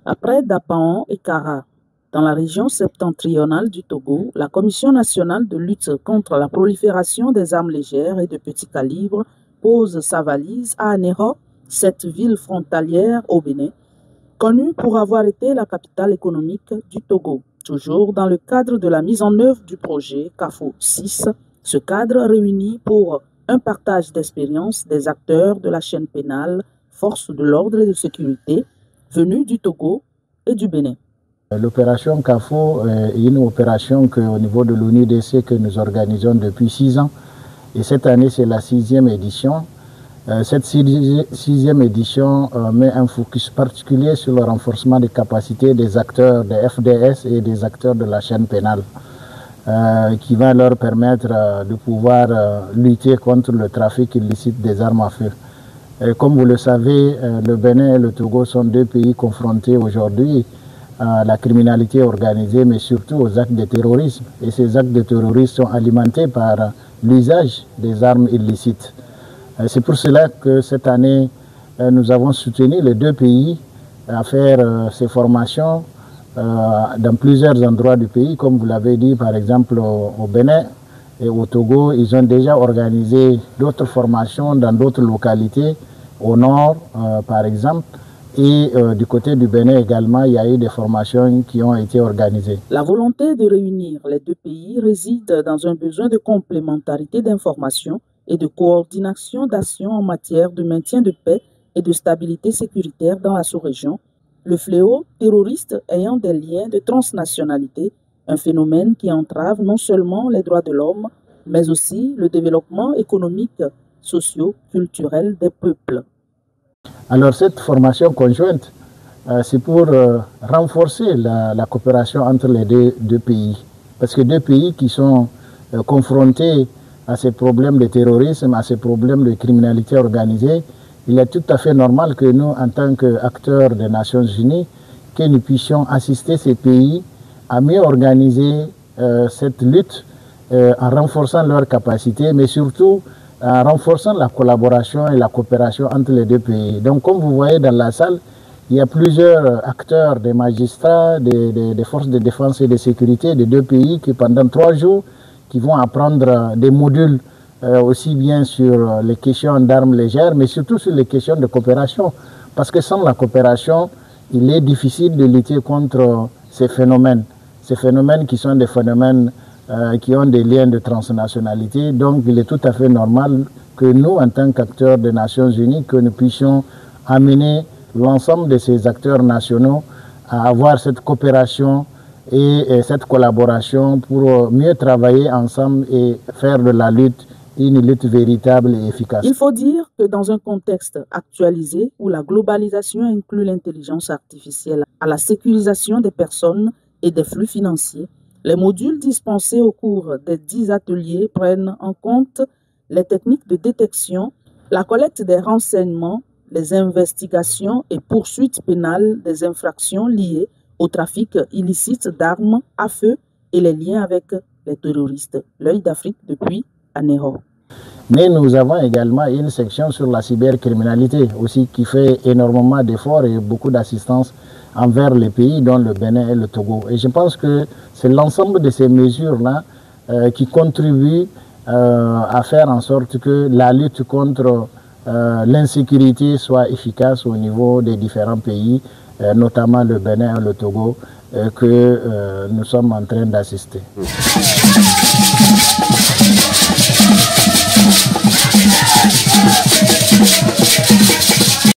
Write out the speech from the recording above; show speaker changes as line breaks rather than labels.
Après Dapaon et Kara, dans la région septentrionale du Togo, la Commission nationale de lutte contre la prolifération des armes légères et de petit calibre pose sa valise à Anéro, cette ville frontalière au Bénin, connue pour avoir été la capitale économique du Togo. Toujours dans le cadre de la mise en œuvre du projet CAFO 6, ce cadre réunit pour un partage d'expériences des acteurs de la chaîne pénale, forces de l'ordre et de sécurité, venus du Togo et du Bénin.
L'opération CAFO est une opération au niveau de l'ONUDC que nous organisons depuis 6 ans. Et cette année, c'est la 6e édition. Cette 6e édition met un focus particulier sur le renforcement des capacités des acteurs des FDS et des acteurs de la chaîne pénale, qui va leur permettre de pouvoir lutter contre le trafic illicite des armes à feu. Comme vous le savez, le Bénin et le Togo sont deux pays confrontés aujourd'hui à la criminalité organisée, mais surtout aux actes de terrorisme. Et ces actes de terrorisme sont alimentés par l'usage des armes illicites. C'est pour cela que cette année, nous avons soutenu les deux pays à faire ces formations dans plusieurs endroits du pays. Comme vous l'avez dit, par exemple au Bénin et au Togo, ils ont déjà organisé d'autres formations dans d'autres localités, au nord par exemple. Et du côté du Bénin également, il y a eu des formations qui ont été organisées.
La volonté de réunir les deux pays réside dans un besoin de complémentarité d'informations et de coordination d'actions en matière de maintien de paix et de stabilité sécuritaire dans la sous-région, le fléau terroriste ayant des liens de transnationalité, un phénomène qui entrave non seulement les droits de l'homme, mais aussi le développement économique, socio-culturel des peuples.
Alors cette formation conjointe, c'est pour renforcer la coopération entre les deux pays. Parce que deux pays qui sont confrontés à ces problèmes de terrorisme, à ces problèmes de criminalité organisée, il est tout à fait normal que nous, en tant qu'acteurs des Nations Unies, que nous puissions assister ces pays à mieux organiser cette lutte en renforçant leurs capacités, mais surtout en renforçant la collaboration et la coopération entre les deux pays. Donc comme vous voyez dans la salle, il y a plusieurs acteurs, des magistrats, des forces de défense et de sécurité des deux pays qui pendant 3 jours qui vont apprendre des modules aussi bien sur les questions d'armes légères, mais surtout sur les questions de coopération. Parce que sans la coopération, il est difficile de lutter contre ces phénomènes qui sont des phénomènes qui ont des liens de transnationalité. Donc il est tout à fait normal que nous, en tant qu'acteurs des Nations Unies, que nous puissions amener l'ensemble de ces acteurs nationaux à avoir cette coopération et cette collaboration pour mieux travailler ensemble et faire de la lutte une lutte véritable et efficace.
Il faut dire que dans un contexte actualisé où la globalisation inclut l'intelligence artificielle à la sécurisation des personnes et des flux financiers, les modules dispensés au cours des 10 ateliers prennent en compte les techniques de détection, la collecte des renseignements, les investigations et poursuites pénales des infractions liées au trafic illicite d'armes à feu et les liens avec les terroristes. L'œil d'Afrique depuis Anéro.
Mais nous avons également une section sur la cybercriminalité aussi qui fait énormément d'efforts et beaucoup d'assistance envers les pays dont le Bénin et le Togo. Et je pense que c'est l'ensemble de ces mesures-là qui contribuent à faire en sorte que la lutte contre l'insécurité soit efficace au niveau des différents pays, notamment le Bénin et le Togo, que nous sommes en train d'assister.